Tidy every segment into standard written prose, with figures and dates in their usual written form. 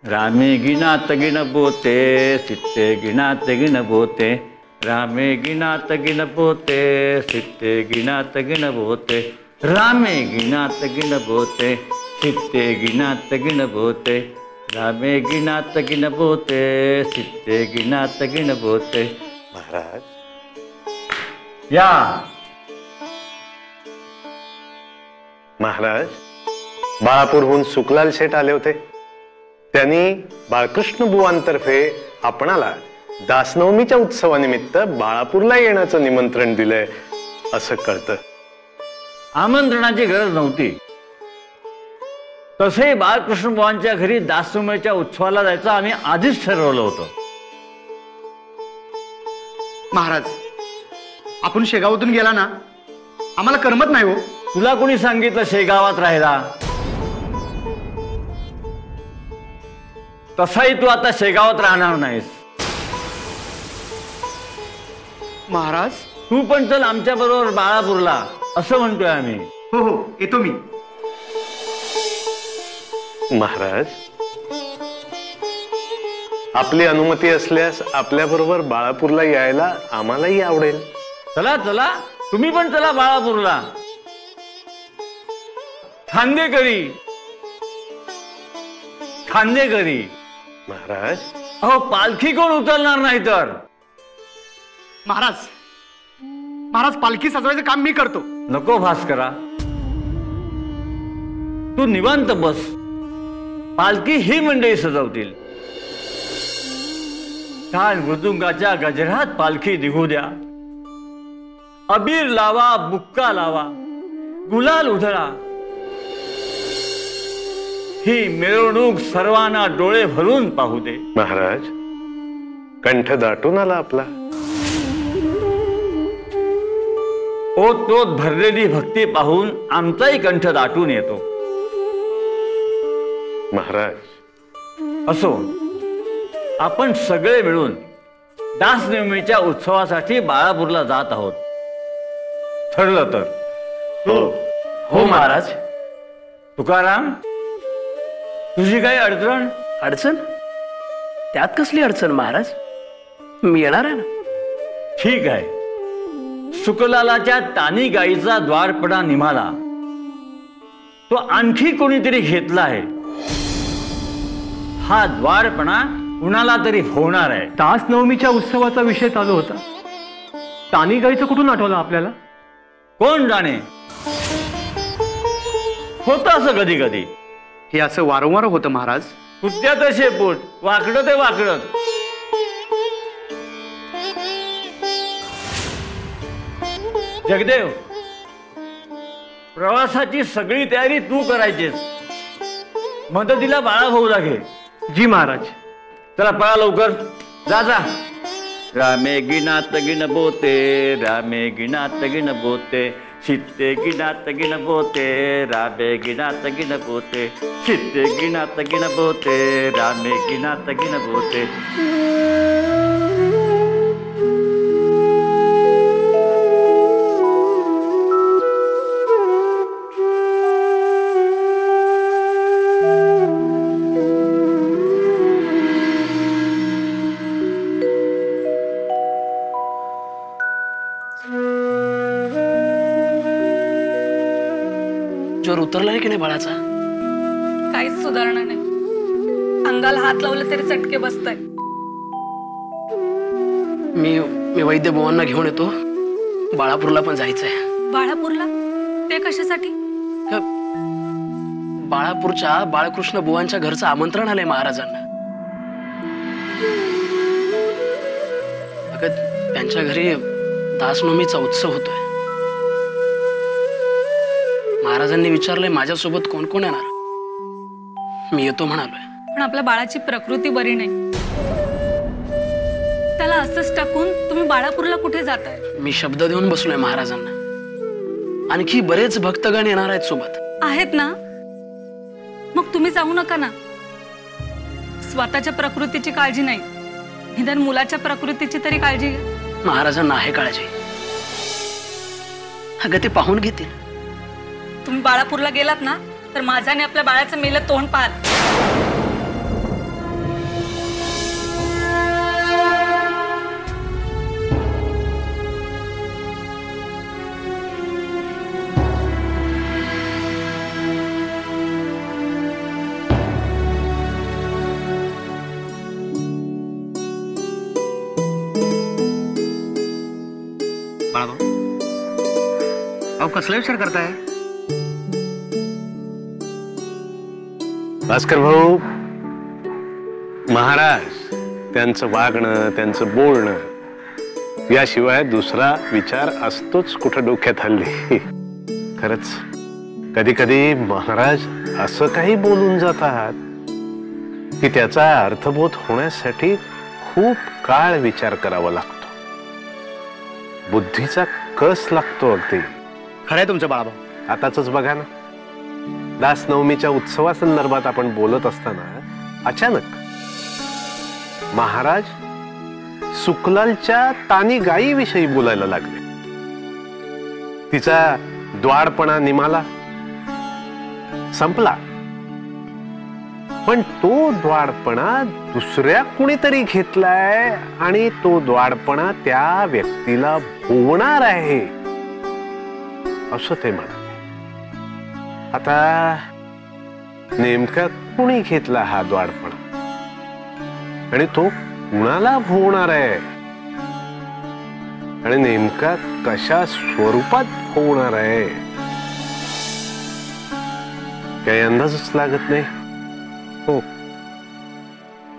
रामे गिनात गिनपोते सित्ते गिनात गिनपोते रामे गिनात गिनपोते सित्ते गिनात गिनपोते रामे गिनात गिनपोते सित्ते गिनात गिनपोते रामे गिनात गिनपोते सित्ते गिनात गिनपोते। महाराज या महाराज, बाळापूरहून सुखलाल शेठ आले होते। त्यांनी बाळकृष्ण बुवांतर्फे आपणाला दासनवमीच्या उत्सवानिमित्त बाळापूरला येण्याचं निमंत्रण दिलंय असं कळतं। आमंत्रणाची गरज नव्हती। तसे बाळकृष्ण बुवांच्या घरी दासनवमीच्या उत्सवाला जायचं आम्ही आधीच ठरवलं होतं। महाराज, आपण शेगावातून गेला ना, आम्हाला करमत नाही हो। तुला कोणी सांगितलं शेगावात राहिला? तसाही तू आता शेगावात राहणार नाहीस। महाराज, तू पण चल आमच्या बरोबर बाळापूरला, असं म्हणतोय आम्ही। हो हो, येतो मी। महाराज, आपली अनुमती असल्यास आपल्या बरोबर बाळापूरला यायला आम्हालाही आवडेल। चला चला, तुम्ही पण चला बाळापूरला। खांदेकरी खांदेकरी। महाराज, अहो पालखी कोण उचलणार नाही तर? महाराज, महाराज पालखी सजवायचं काम मी करतो। नको भास्करा, तू निवांत बस, पालखी ही मंडळी सजवतील। टाळ मृदुंगाच्या गजरात पालखी निघू द्या। अबीर लावा, बुक्का लावा, गुलाल उधळा। ही मिरवणूक सर्वांना डोळे भरून पाहू दे। महाराज, कंठ दाटून आला आपला। ओतप्रोत भरलेली भक्ती पाहून आमचाही कंठ दाटून येतो। महाराज, असो, आपण सगळे मिळून दासनवमीच्या उत्सवासाठी बाळापूरला जात आहोत। ठरलं तर? हो हो महाराज। तुकाराम, तुझी काही अडचण? अडचण? त्यात कसली अडचण महाराज, मी येणार आहे ना। ठीक आहे। सुखलालाच्या तानी गाईचा द्वारपणा निघाला, तो आणखी कोणीतरी घेतला आहे। हा द्वारपणा कुणाला तरी होणार आहे। दासनवमीच्या उत्सवाचा विषय चालू होता, तानी गाईचं कुठून आठवलं आपल्याला? कोण जाणे, होतं असं कधी कधी। हे असं वारंवार होतं महाराज। कुत्त्याचं शेपूट वाकडं ते वाकडं। जगदेव, प्रवासाची सगळी तयारी तू करायचीस, मदतीला बाळाभाऊ लागेल। जी महाराज। चला पळा लवकर, जा जा। रामे गिनात गिनपोते रामे गिनात गिनपोते सित्ते गिनात गिनपोते रामे गिनात गिनपोते सित्ते गिनात गिनपोते रामे गिनात गिनपोते। जोर उतरला आहे की नाही बाळाचा? काहीच सुधारणा नाही, अंगाला हात लावले तरी चटके बसताय। मी वैद्य बुवांना घेऊन येतो, बाळापूरला पण जायचंय। बाळापूरला? ते कशासाठी? बाळापूरच्या बाळकृष्ण बुवांच्या घरचं आमंत्रण आलंय महाराजांना। अगं, त्यांच्या घरी दासनवमीचा उत्सव होतोय। महाराजांनी विचारलंय माझ्यासोबत कोण कोण येणार। मी येतो म्हणालोय। पण आपल्या बाळाची प्रकृती बरी नाही, त्याला असंच टाकून तुम्ही बाळापूरला कुठे जाताय? मी शब्द देऊन बसलोय महाराजांना, आणखी बरेच भक्तगण येणार आहेत सोबत। आहेत ना, मग तुम्ही जाऊ नका ना। स्वतःच्या प्रकृतीची काळजी नाही, निदान मुलाच्या प्रकृतीची तरी काळजी घ्या। महाराजांना आहे काळजी, अगं ते पाहून घेतील। तुम्ही बाळापूरला गेलात ना, तर माझ्याने आपल्या बाळाचं मेलं तोंड पाहाल। कसला विचार करताय? भास्कर भाऊ, महाराज त्यांचं वागणं, त्यांचं बोलणं याशिवाय दुसरा विचार असतोच कुठं डोक्यात हल्ली. खरंच कधी कधी महाराज असं काही बोलून जातात की त्याचा अर्थबोध होण्यासाठी खूप काळ विचार करावा लागतो. बुद्धीचा कस लागतो अगदी. खरंय तुमचं बाळाभाऊ. आताच बघा ना, दास नवमीच्या उत्सवासंदर्भात आपण बोलत असताना अचानक महाराज सुकलालच्या तानी गायीविषयी बोलायला लागले. तिचा द्वाडपणा निमाला, संपला. पण तो द्वाडपणा दुसऱ्या कुणीतरी घेतलाय आणि तो द्वाडपणा त्या व्यक्तीला भोवणार आहे असं ते म्हणाले. आता नेमका कुणी घेतला हा द्वाडपणा आणि तो कुणाला भोवणार आहे आणि नेमका कशा स्वरूपात भोवणार आहे काही अंदाजच लागत नाही. हो,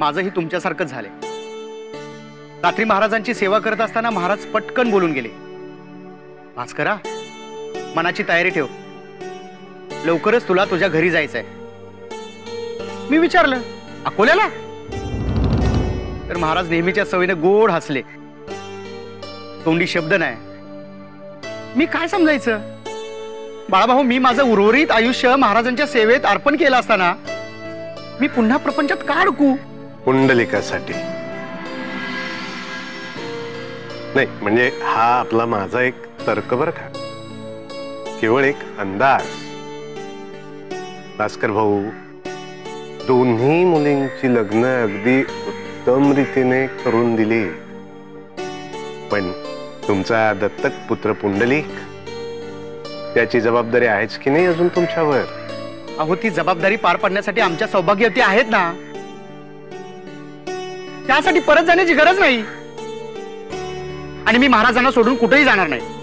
माझंही तुमच्यासारखंच झाले. रात्री महाराजांची सेवा करत असताना महाराज पटकन बोलून गेले, भास्करा मनाची तयारी ठेव, लवकरच तुला तुझ्या घरी जायचंय. मी विचारलं अकोल्याला? तर महाराज नेहमीच्या सवयीने गोड हसले. तोंडी शब्द नाही. मी काय समजायचं? बाळाभाऊ, मी माझं उर्वरित आयुष्य महाराजांच्या सेवेत अर्पण केलं असताना मी पुन्हा प्रपंचात का अडकू? पुंडलिकासाठी नाही, म्हणजे हा आपला माझा एक तर्क बर का, केवळ एक अंदाज. भास्कर भाऊ, दोन्ही मुलींची लग्न अगदी उत्तम रीतीने करून दिली. पण तुमचा दत्तक पुत्र पुंडलिक, त्याची जबाबदारी आहेच की नाही अजून तुमच्यावर? अहो, ती जबाबदारी पार पाडण्यासाठी आमच्या सौभाग्यवती आहेत ना. त्यासाठी परत जाण्याची गरज नाही. आणि मी महाराजांना सोडून कुठेही जाणार नाही.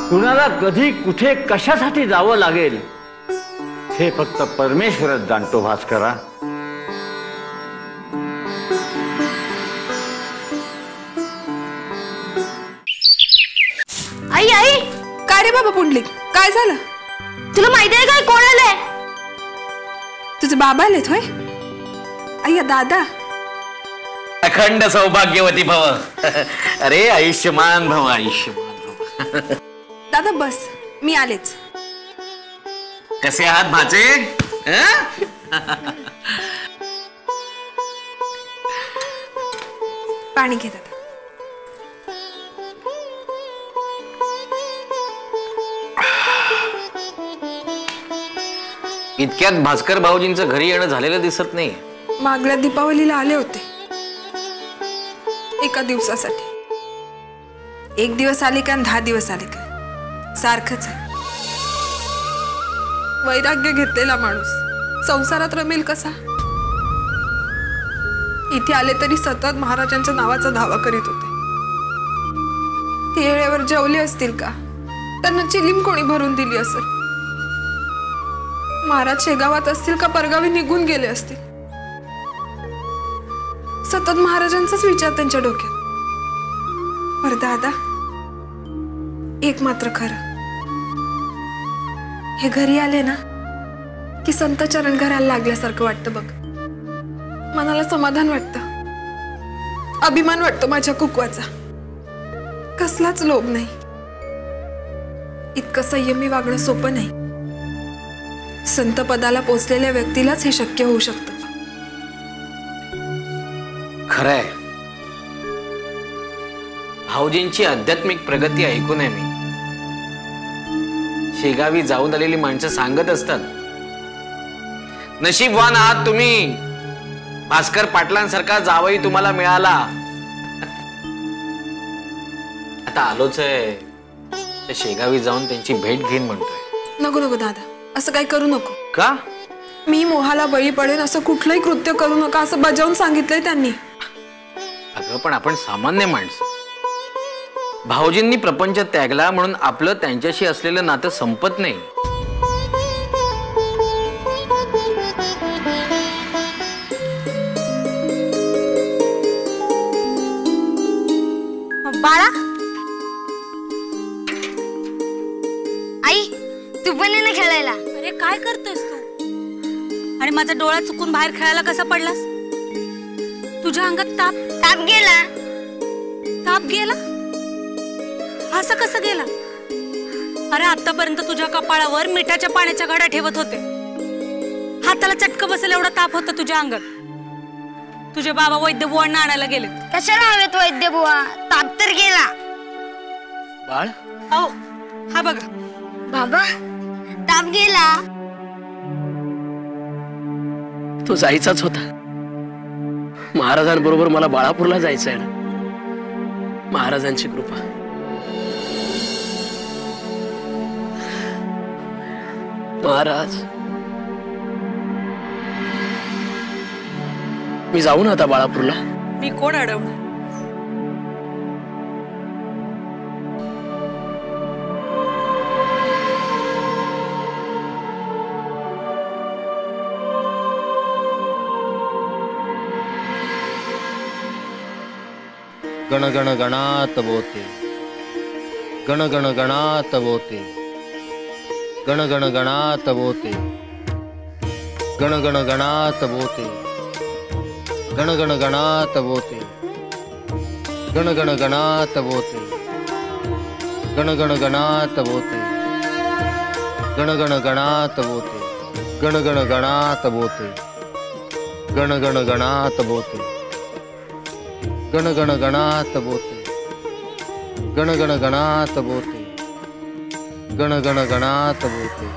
कुणाला कधी कुठे कशासाठी जावं लागेल हे फक्त परमेश्वरच जाणतो भास्करा. आई आई, काय रे बाबा पुंडलिक, काय झालं? तुला माहिती आहे काय कोण आलंय? तुझे बाबा आलेत होय? अय्या दादा. अखंड सौभाग्यवती भव. अरे आयुष्यमान भव, आयुष्यमान भव. दादा बस, मी आलेच. कसे आहात भाचे? पाणी घे दादा. इतक्यात भास्कर भाऊजींचं घरी येणं झालेलं दिसत नाही. मागल्या दीपावलीला आले होते, एका दिवसासाठी. 1 दिवस आले का 10 दिवस आले का सारखंच आहे. वैराग्य घेतलेला माणूस संसारात रमेल कसा? इथे आले तरी सतत महाराजांच्या नावाचा धावा करीत होते. ते वेळेवर जेवले असतील का? त्यांना चिलीम कोणी भरून दिली असेल? महाराज शेगावात असतील का परगावी निघून गेले असतील? सतत महाराजांचाच विचार त्यांच्या डोक्यात. बरं दादा, एक मात्र खरं, हे घरी आले ना की संत चरण घराला लागल्यासारखं वाटतं बघ. मनाला समाधान वाटतं, अभिमान वाटतो माझ्या कुकवाचा. कसलाच लोभ नाही. इतकं संयमी वागणं सोपं नाही. संत पदाला पोचलेल्या व्यक्तीलाच हे शक्य होऊ शकतं. खरंय, भाऊजींची आध्यात्मिक प्रगती ऐकून आहे मी. शेगावी जाऊन आलेली माणसं सांगत असतात, नशीबवान आहात तुम्ही, भास्कर पाटलांसारखा जावई तुम्हाला मिळाला. आता आलोच आहे, तर शेगावी जाऊन त्यांची भेट घेईन म्हणतोय. नको नको दादा, असं काही करू नको. का? मी मोहाला बळी पडेन असं कुठलंही कृत्य करू नका असं बजावून सांगितलंय त्यांनी. अगं पण आपण सामान्य माणसं. भाऊजींनी प्रपंच त्यागला म्हणून आपलं त्यांच्याशी असलेलं नातं संपत नाही. बाळा, आई तू पण ये ना खेळायला. अरे काय करतोस तू? आणि माझा डोळा चुकून बाहेर खेळायला कसा पडलास? तुझ्या अंगात ताप गेला. ताप गेला? असं कसं गेला? अरे आतापर्यंत तुझ्या कपाळावर मिठाच्या पाण्याच्या घड्या ठेवत होते. हाताला चटकं बसेल एवढा ताप होता तुझ्या अंगात. तुझे बाबा वैद्य बुवांना आणायला गेले. कशाला हवेत वैद्य बुवा? ताप तर गेला. बाळ, अहो हा बघा. बाबा ताप गेला. तो जायचाच होता. महाराजांबरोबर मला बाळापूरला जायचं आहे ना. महाराजांची कृपा. महाराज, मी जाऊ ना आता बाळापूरला. मी कोण अडवणार? गण गण गणात बोते, गण गण गणात बोते, गण गण गणात बोते, गण गण गणात बोते, गण गण गणात बोते, गण गण गणात बोते, गण गण गणात बोते, गण गण गणात बोते, गण गण गणात बोते, गण गण गणात बोते, गण गण गणात बोते, गण गण गणात बोते, गण गण गणात बोते,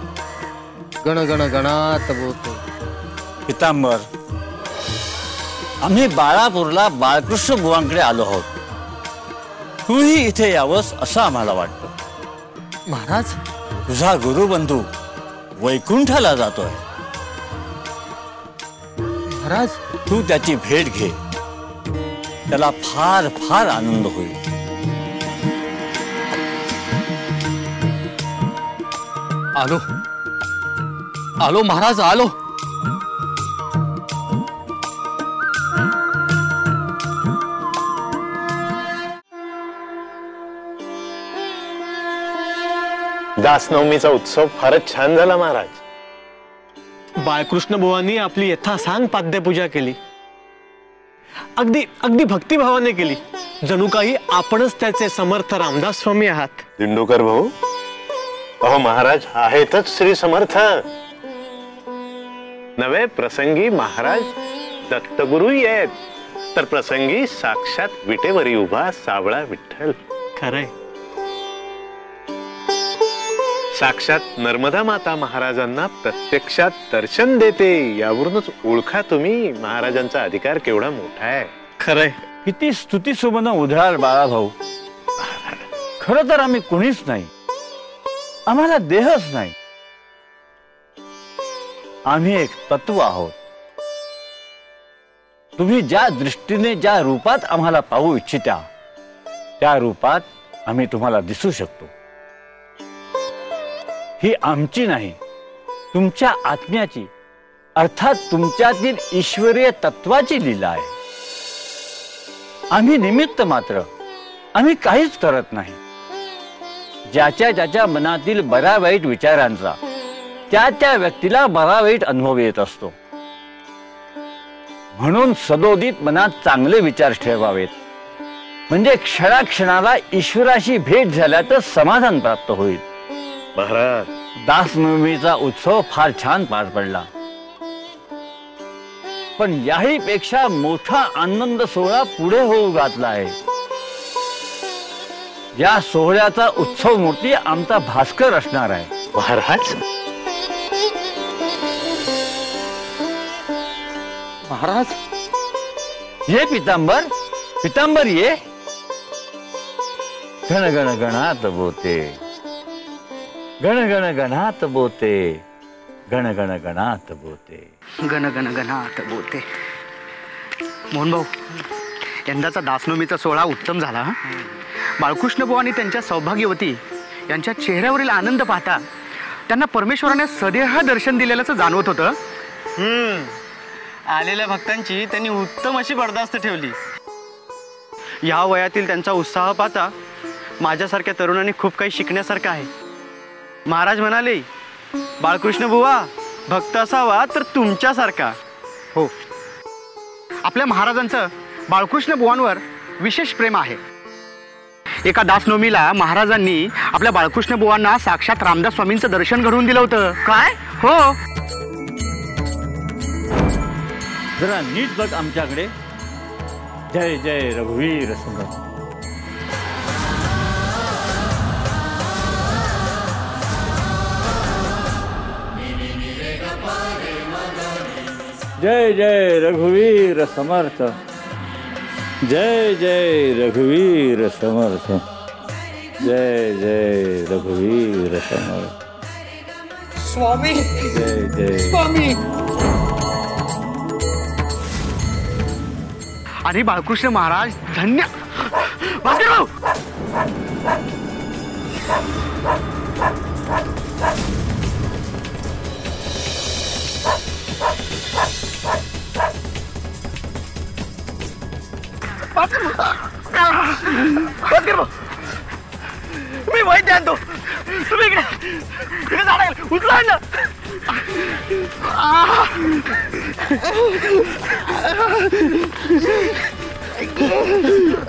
गण गण गणात बोते. पितांबर, आम्ही बाळापूरला बाळकृष्ण बुवांकडे आलो आहोत. तूही इथे यावंस असं आम्हाला वाटतं. महाराज, तुझा गुरुबंधू वैकुंठाला जातोय. महाराज, तू त्याची भेट घे. त्याला फार फार आनंद होईल. आलो आलो महाराज, आलो. दासनवमीचा उत्सव फारच छान झाला महाराज. बाळकृष्ण बुवांनी आपली यथासांग पाद्यपूजा केली. अगदी अगदी भक्तिभावाने केली. जणू काही आपणच त्याचे समर्थ रामदास स्वामी आहात. दिंडोकर भाऊ, अहो महाराज आहेतच श्री समर्थ. नवे प्रसंगी महाराज दत्तगुरु येत, तर प्रसंगी साक्षात विटेवरी उभा सावळा विठ्ठल. खरंय. साक्षात नर्मदा माता महाराजांना प्रत्यक्षात दर्शन देते. यावरूनच ओळखा तुम्ही महाराजांचा अधिकार केवढा मोठा आहे. खरंय. किती स्तुतीसुमन उधळाल बाळा भाऊ. खरं तर आम्ही कुणीच नाही. आम्हाला देहच नाही. आम्ही एक तत्व आहोत. तुम्ही ज्या दृष्टीने ज्या रूपात आम्हाला पाहू इच्छिता त्या रूपात आम्ही तुम्हाला दिसू शकतो. ही आमची नाही, तुमच्या आत्म्याची, अर्थात तुमच्यातील ईश्वरीय तत्वाची लीला आहे. आम्ही निमित्त मात्र. आम्ही काहीच करत नाही. ज्याच्या ज्याच्या मनातील बरा वाईट विचारांचा त्या त्या व्यक्तीला बरा वाईट अनुभव येत असतो. म्हणून सदोदित मनात चांगले विचार ठेवावेत. म्हणजे क्षणाक्षणाला ईश्वराशी भेट झाल्याचं समाधान प्राप्त होईल. महाराज, दासनवमीचा उत्सव फार छान पार पडला. पण याही पेक्षा मोठा आनंद सोहळा पुढे होऊ घातला आहे. या सोहळ्याचा उत्सव मूर्ती आमचा भास्कर असणार आहे. महाराज, महाराज, ये पितांबर, पितांबर ये. गण गण गणात बोते, गण गण गणात बोते, गण गण गणात बोते. गण गण गणात बोते. मोहन भाऊ, यंदाचा दासनवमीचा सोहळा उत्तम झाला. बाळकृष्ण बुवा आणि त्यांच्या सौभाग्यवती यांच्या चेहऱ्यावरील आनंद पाहता त्यांना परमेश्वराने सदेह दर्शन दिलेल्याचं जाणवत होतं. आलेल्या भक्तांची त्यांनी उत्तम अशी बर्दास्त ठेवली. या वयातील त्यांचा उत्साह पाहता माझ्यासारख्या तरुणांनी खूप काही शिकण्यासारखं आहे. महाराज म्हणाले, बाळकृष्ण बुवा भक्त असावा तर तुमच्यासारखा. हो, आपल्या महाराजांचं बाळकृष्ण बुवांवर विशेष प्रेम आहे. एका दासनवमीला महाराजांनी आपल्या बाळकृष्ण बुवांना साक्षात रामदास स्वामींचं दर्शन घडवून दिलं होतं. काय? हो. जरा नीट बघ आमच्याकडे. जय जय रघुवीर समर्थ. जय जय रघुवीर समर्थ. जय जय रघुवीर समर्थ. जय जय रघुवीर समर्थ. स्वामी, जय जय स्वामी. आणि बाळकृष्ण महाराज धन्य. भास्कर भाऊ, भास्कर भाऊ, मी वैद्य आणतो. तुम्ही इकडे झाडा उचला ना.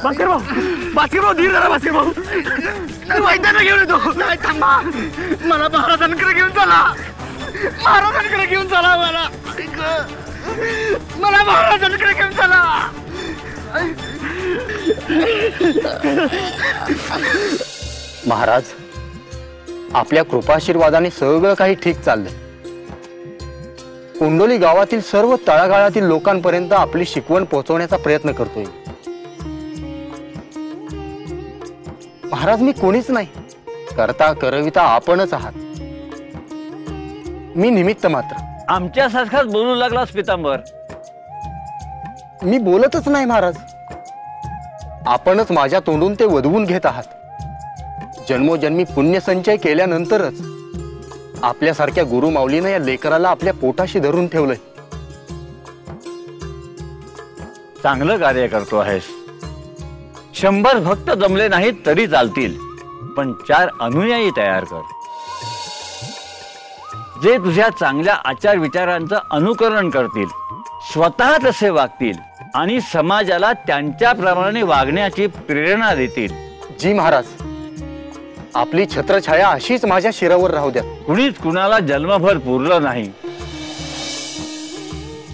भास्कर भाऊ धीर धरा. भास्कर भाऊ, वैद्यांना घेऊन येतो. नाही थांबा, मला महाराजांकडे घेऊन चला. महाराजांकडे घेऊन चला. मला महाराजांकडे घेऊन चला. महाराज, आपल्या कृपाशीर्वादाने सगळं काही ठीक चाललंय. कुंडोली गावातील सर्व तळागाळातील लोकांपर्यंत आपली शिकवण पोहोचवण्याचा प्रयत्न करतोय. महाराज, मी कोणीच नाही. करता करविता आपणच आहात. मी निमित्त मात्र. आमच्यासारखाच बोलू लागलास पितांबर. मी बोलतच नाही महाराज. आपणच माझ्या तोंडून ते वधवून घेत आहात. जन्मोजन्मी पुण्यसंचय केल्यानंतरच आपल्यासारख्या गुरुमाऊलीने या लेकराला आपल्या पोटाशी धरून ठेवलंय. चांगलं कार्य करतो आहेस. 100 भक्त जमले नाहीत तरी चालतील, पण 4 अनुयायी तयार कर, जे तुझ्या चांगल्या आचार विचारांचं अनुकरण करतील, स्वतः तसे वागतील आणि समाजाला त्यांच्याप्रमाणे वागण्याची प्रेरणा देतील. जी महाराज, आपली छत्रछाया अशीच माझ्या शिरावर राहू द्या. कुणीच कुणाला जन्मभर पुरलं नाही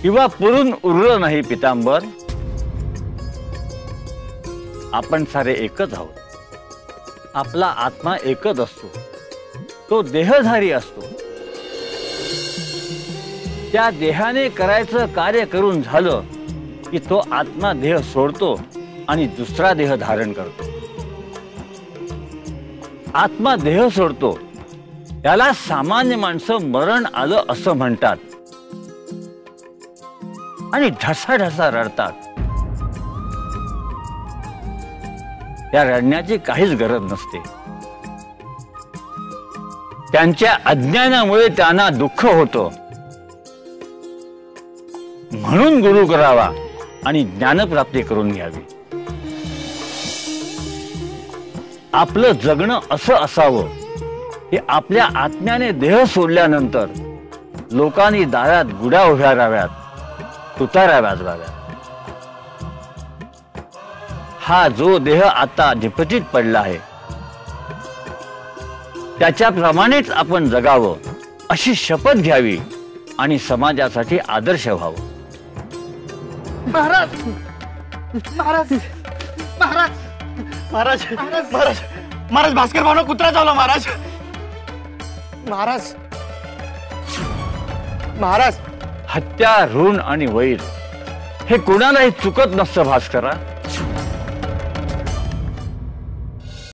किंवा पुरून उरलं नाही पितांबर. आपण सारे एकच आहोत. आपला आत्मा एकच असतो. तो देहधारी असतो. त्या देहाने करायचं कार्य करून झालं की तो आत्मा देह सोडतो आणि दुसरा देह धारण करतो. आत्मा देह सोडतो त्याला सामान्य माणसं मरण आलं असं म्हणतात आणि ढसाढसा रडतात. त्या रडण्याची काहीच गरज नसते. त्यांच्या अज्ञानामुळे त्यांना दुःख होतं. म्हणून गुरु करावा आणि ज्ञानप्राप्ती करून घ्यावी. आपलं जगणं असं असावं की आपल्या आत्म्याने देह सोडल्यानंतर लोकांनी दारात गुढ्या उभ्या राहाव्यात, तुताऱ्या वाजवाव्यात. हा जो देह आता निपतीत पडला आहे त्याच्याप्रमाणेच आपण जगावं अशी शपथ घ्यावी आणि समाजासाठी आदर्श व्हावं. महाराज महाराज महाराज महाराज महाराज महाराज भास्कर भावना कुत्रा चावला. महाराज महाराज महाराज. हत्या, ऋण आणि वैर हे कुणालाही चुकत नसतं भास्करा.